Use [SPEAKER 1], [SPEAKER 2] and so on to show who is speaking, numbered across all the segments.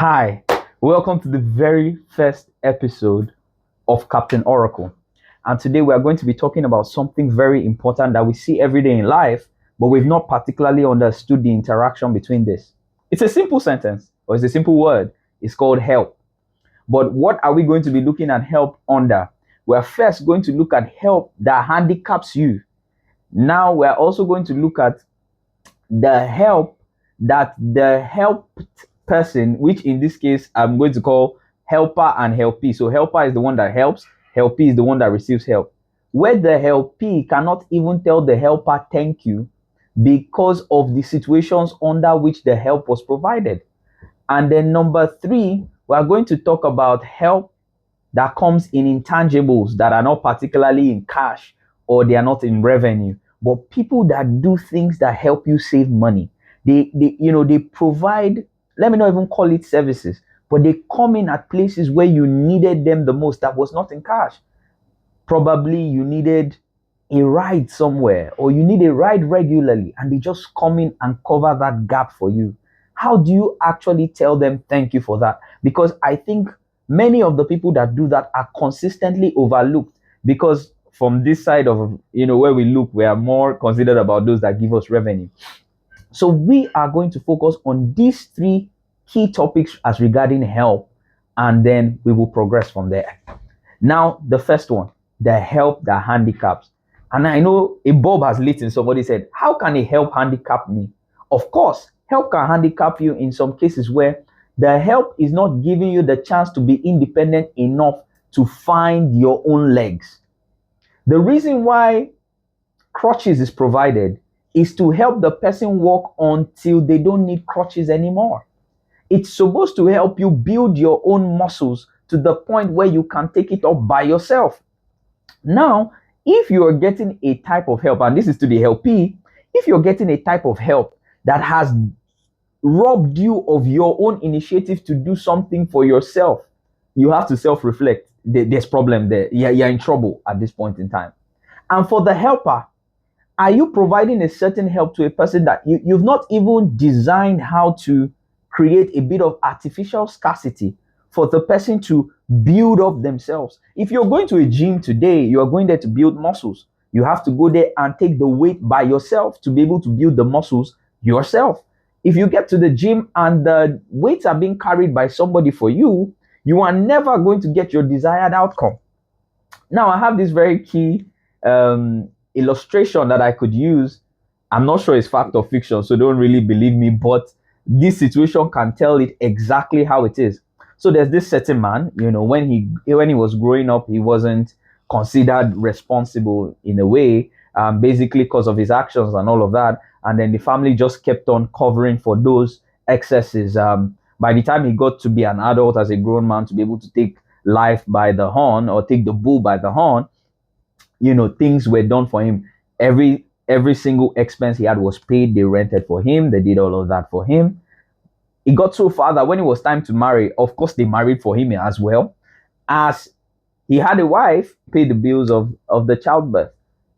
[SPEAKER 1] Hi, welcome to the very first episode of Captain Oracle. And today we are going to be talking about something very important that we see every day in life, but we've not particularly understood the interaction between this. It's a simple sentence, or it's a simple word. It's called help. But what are we going to be looking at help under? We're first going to look at help that handicaps you. Now we're also going to look at the help that the helped person, which in this case I'm going to call helper and helpee. So helper is the one that helps, helpee is the one that receives help. Where the helpee cannot even tell the helper thank you because of the situations under which the help was provided. And then number three, we are going to talk about help that comes in intangibles that are not particularly in cash or they are not in revenue, but people that do things that help you save money. They provide, let me not even call it services, but they come in at places where you needed them the most that was not in cash. Probably you needed a ride somewhere or you need a ride regularly and they just come in and cover that gap for you. How do you actually tell them thank you for that? Because I think many of the people that do that are consistently overlooked because from this side of where we look, we are more considered about those that give us revenue. So we are going to focus on these three key topics as regarding help, and then we will progress from there. Now, the first one, the help that handicaps. And I know a bulb has lit in somebody said, how can a help handicap me? Of course, help can handicap you in some cases where the help is not giving you the chance to be independent enough to find your own legs. The reason why crutches is provided is to help the person walk until they don't need crutches anymore. It's supposed to help you build your own muscles to the point where you can take it up by yourself. Now, if you're getting a type of help, and this is to the helpee, if you're getting a type of help that has robbed you of your own initiative to do something for yourself, you have to self-reflect. There's problem there. You're in trouble at this point in time. And for the helper, are you providing a certain help to a person that you've not even designed how to create a bit of artificial scarcity for the person to build up themselves? If you're going to a gym today, you are going there to build muscles. You have to go there and take the weight by yourself to be able to build the muscles yourself. If you get to the gym and the weights are being carried by somebody for you, you are never going to get your desired outcome. Now, I have this very key illustration that I could use. I'm not sure it's fact or fiction, so don't really believe me, but this situation can tell it exactly how it is. So there's this certain man, when he was growing up, he wasn't considered responsible in a way, basically because of his actions and all of that. And then the family just kept on covering for those excesses. By the time he got to be an adult as a grown man to be able to take life by the horn or take the bull by the horn, things were done for him. Every single expense he had was paid. They rented for him. They did all of that for him. It got so far that when it was time to marry, of course, they married for him as well. As he had a wife, paid the bills of the childbirth.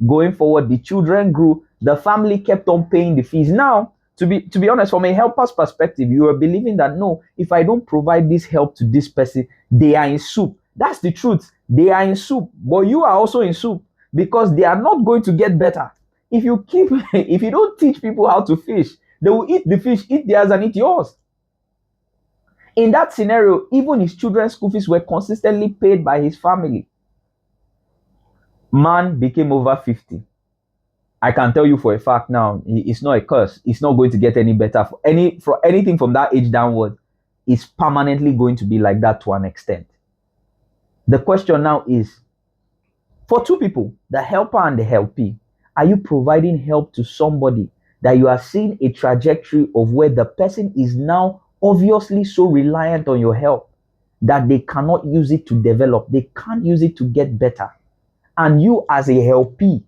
[SPEAKER 1] Going forward, the children grew. The family kept on paying the fees. Now, to be honest, from a helper's perspective, you are believing that no, if I don't provide this help to this person, they are in soup. That's the truth. They are in soup, but you are also in soup because they are not going to get better. If you don't teach people how to fish, they will eat the fish, eat theirs, and eat yours. In that scenario, even his children's school fees were consistently paid by his family. Man became over 50. I can tell you for a fact now, it's not a curse. It's not going to get any better for anything from that age downward. It's permanently going to be like that to an extent. The question now is, for two people, the helper and the helpee, are you providing help to somebody that you are seeing a trajectory of where the person is now obviously so reliant on your help that they cannot use it to develop, they can't use it to get better? And you as a helpee,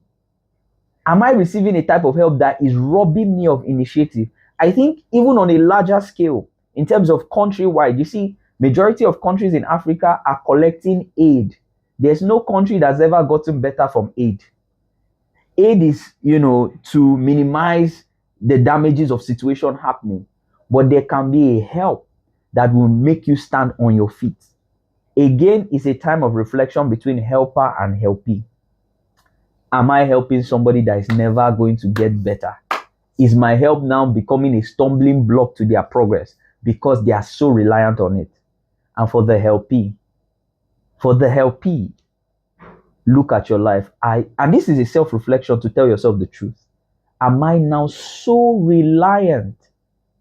[SPEAKER 1] am I receiving a type of help that is robbing me of initiative? I think even on a larger scale, in terms of countrywide, you see, majority of countries in Africa are collecting aid. There's no country that's ever gotten better from aid. Aid is, to minimize the damages of situation happening, but there can be a help that will make you stand on your feet. Again, it's a time of reflection between helper and helpee. Am I helping somebody that is never going to get better? Is my help now becoming a stumbling block to their progress because they are so reliant on it? And for the helpee, look at your life. And this is a self-reflection to tell yourself the truth. Am I now so reliant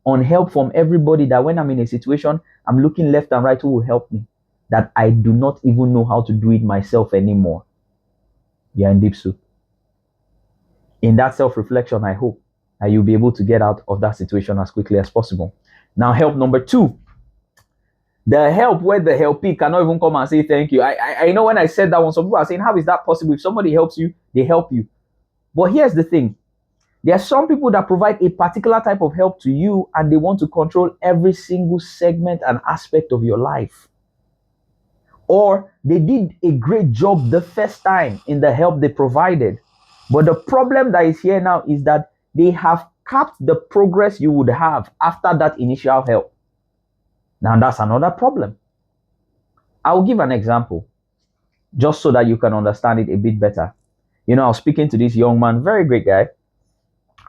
[SPEAKER 1] on help from everybody that when I'm in a situation, I'm looking left and right who will help me, that I do not even know how to do it myself anymore? You're in deep soup. In that self-reflection, I hope that you'll be able to get out of that situation as quickly as possible. Now, help number 2. The help where the helpee cannot even come and say thank you. I know when I said that one, some people are saying, how is that possible? If somebody helps you, they help you. But here's the thing. There are some people that provide a particular type of help to you and they want to control every single segment and aspect of your life. Or they did a great job the first time in the help they provided. But the problem that is here now is that they have capped the progress you would have after that initial help. Now that's another problem. I'll give an example just so that you can understand it a bit better. I was speaking to this young man, very great guy,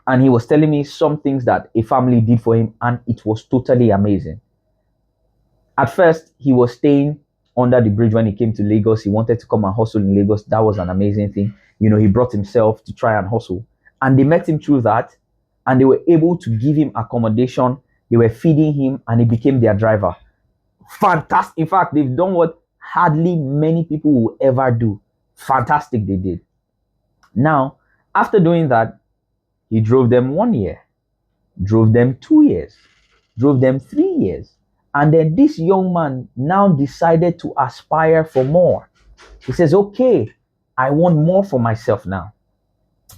[SPEAKER 1] and he was telling me some things that a family did for him, and it was totally amazing. At first, he was staying under the bridge when he came to Lagos. He wanted to come and hustle in Lagos. That was an amazing thing. He brought himself to try and hustle. And they met him through that, and they were able to give him accommodation. They were feeding him, and he became their driver. Fantastic. In fact, they've done what hardly many people will ever do. Fantastic, they did. Now, after doing that, he drove them 1 year, drove them 2 years, drove them 3 years. And then this young man now decided to aspire for more. He says, okay, I want more for myself now.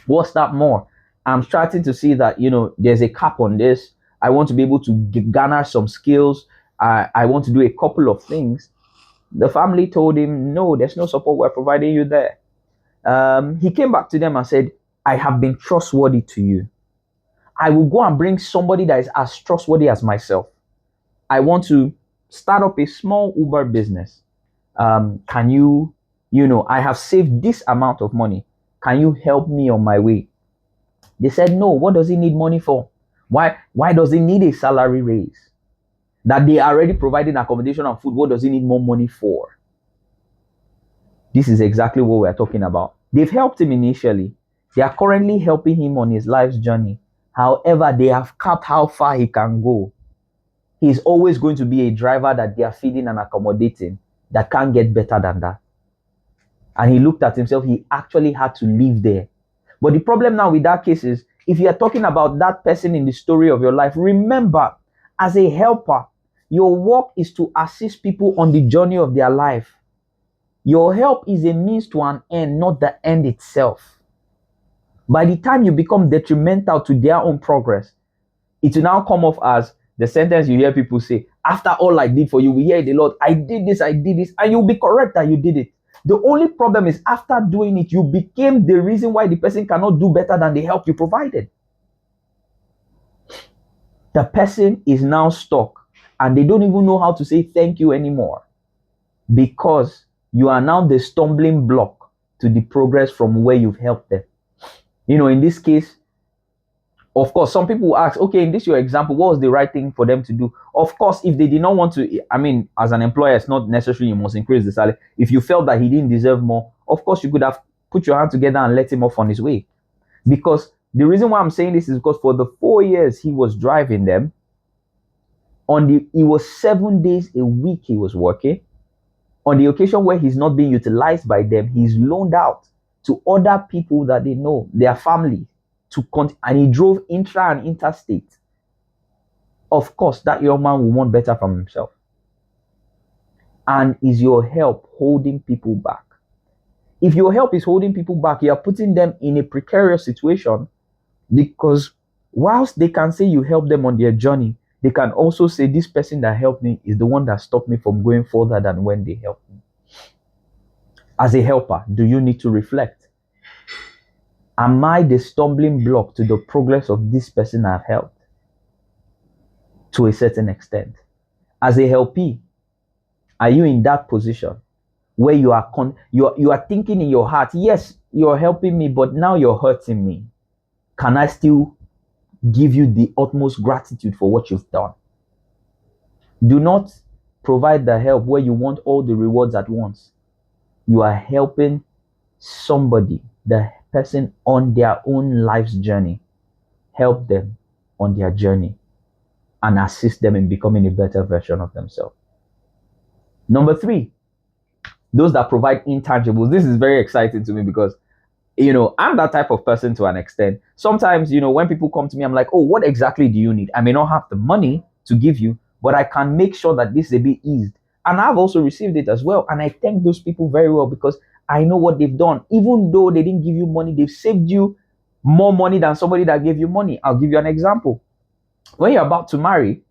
[SPEAKER 1] What's that more? I'm starting to see that, there's a cap on this. I want to be able to garner some skills. I want to do a couple of things. The family told him, no, there's no support. We're providing you there. He came back to them and said, I have been trustworthy to you. I will go and bring somebody that is as trustworthy as myself. I want to start up a small Uber business. Can you, I have saved this amount of money. Can you help me on my way? They said, no, what does he need money for? Why does he need a salary raise? That they are already providing accommodation and food. What does he need more money for? This is exactly what we're talking about. They've helped him initially. They are currently helping him on his life's journey. However, they have capped how far he can go. He's always going to be a driver that they are feeding and accommodating that can't get better than that. And he looked at himself, he actually had to live there. But the problem now with that case is, if you are talking about that person in the story of your life, remember, as a helper, your work is to assist people on the journey of their life. Your help is a means to an end, not the end itself. By the time you become detrimental to their own progress, it will now come off as the sentence you hear people say, after all I did for you, we hear it a lot. I did this, and you'll be correct that you did it. The only problem is after doing it, you became the reason why the person cannot do better than the help you provided. The person is now stuck and they don't even know how to say thank you anymore because you are now the stumbling block to the progress from where you've helped them. In this case, of course, some people will ask, okay, in this your example, what was the right thing for them to do? Of course, if they did not want to, as an employer, it's not necessary you must increase the salary. If you felt that he didn't deserve more, of course, you could have put your hand together and let him off on his way. Because the reason why I'm saying this is because for the 4 years he was driving them, it was 7 days a week he was working. On the occasion where he's not being utilized by them, he's loaned out to other people that they know, their family, and he drove intra and interstate. Of course, that young man will want better from himself. And is your help holding people back? If your help is holding people back, you are putting them in a precarious situation, because whilst they can say you help them on their journey, they can also say this person that helped me is the one that stopped me from going further than when they helped me. As a helper, do you need to reflect? Am I the stumbling block to the progress of this person I've helped? To a certain extent. As a helpee, are you in that position where you are thinking in your heart, yes, you're helping me, but now you're hurting me? Can I still give you the utmost gratitude for what you've done? Do not provide the help where you want all the rewards at once. You are helping somebody, the person on their own life's journey. Help them on their journey and assist them in becoming a better version of themselves. Number three, those that provide intangibles. This is very exciting to me because I'm that type of person to an extent. Sometimes, when people come to me, I'm like, oh, what exactly do you need? I may not have the money to give you, but I can make sure that this is a bit eased. And I've also received it as well. And I thank those people very well because I know what they've done. Even though they didn't give you money, they've saved you more money than somebody that gave you money. I'll give you an example. When you're about to marry,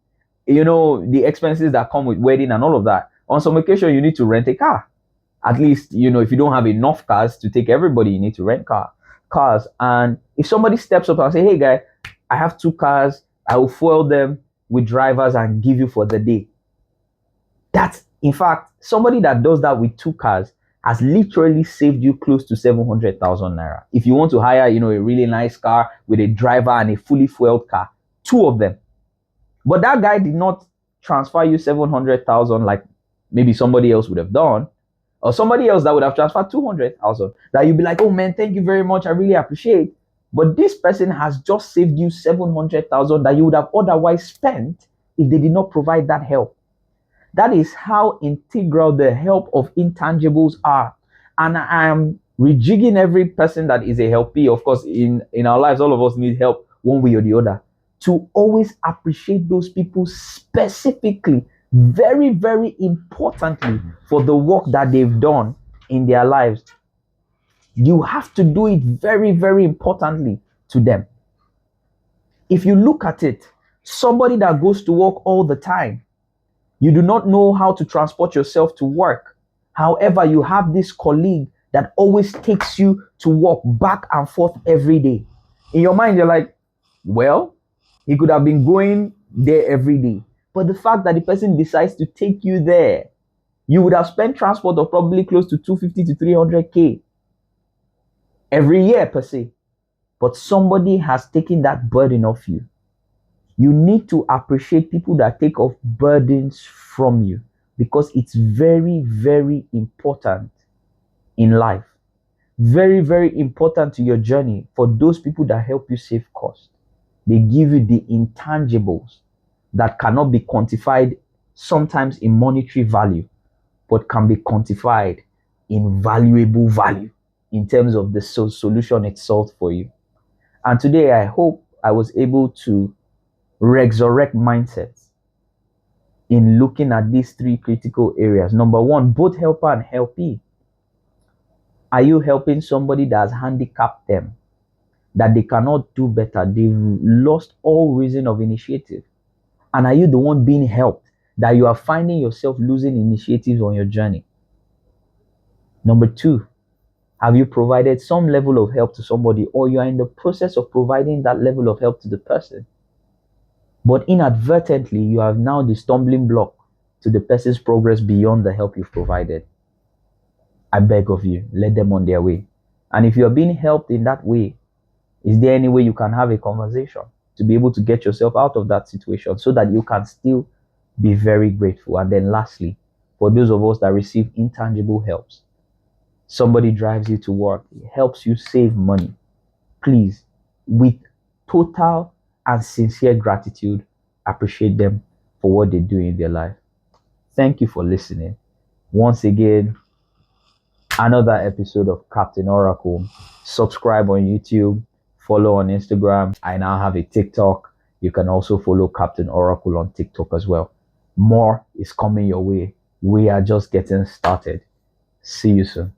[SPEAKER 1] the expenses that come with wedding and all of that, on some occasion, you need to rent a car. At least, if you don't have enough cars to take everybody, you need to rent cars. And if somebody steps up and say, hey guy, I have 2 cars, I will fuel them with drivers and give you for the day. That's, in fact, somebody that does that with 2 cars has literally saved you close to 700,000 naira. If you want to hire, a really nice car with a driver and a fully fueled car, 2 of them. But that guy did not transfer you 700,000 like maybe somebody else would have done. Or somebody else that would have transferred 200,000, that you'd be like, oh man, thank you very much, I really appreciate. But this person has just saved you 700,000 that you would have otherwise spent if they did not provide that help. That is how integral the help of intangibles are. And I am rejigging every person that is a helpee. Of course, in our lives, all of us need help one way or the other. To always appreciate those people specifically, very, very importantly, for the work that they've done in their lives. You have to do it very, very importantly to them. If you look at it, somebody that goes to work all the time, you do not know how to transport yourself to work. However, you have this colleague that always takes you to work back and forth every day. In your mind, you're like, well, he could have been going there every day. But the fact that the person decides to take you there, you would have spent transport of probably close to 250 to 300K every year per se. But somebody has taken that burden off you. You need to appreciate people that take off burdens from you because it's very, very important in life. Very, very important to your journey for those people that help you save cost. They give you the intangibles that cannot be quantified sometimes in monetary value, but can be quantified in valuable value in terms of the solution itself for you. And today, I hope I was able to resurrect mindsets in looking at these 3 critical areas. Number 1, both helper and helpee. Are you helping somebody that has handicapped them, that they cannot do better? They've lost all reason of initiative. And are you the one being helped, that you are finding yourself losing initiatives on your journey? Number 2, have you provided some level of help to somebody, or you are in the process of providing that level of help to the person, but inadvertently you are now the stumbling block to the person's progress beyond the help you've provided? I beg of you, let them on their way. And if you are being helped in that way, is there any way you can have a conversation to be able to get yourself out of that situation so that you can still be very grateful? And then lastly, for those of us that receive intangible helps, somebody drives you to work, helps you save money, please, with total and sincere gratitude, appreciate them for what they do in their life. Thank you for listening. Once again, another episode of Captain Oracle. Subscribe on YouTube, follow on Instagram. I now have a TikTok. You can also follow Captain Oracle on TikTok as well. More is coming your way. We are just getting started. See you soon.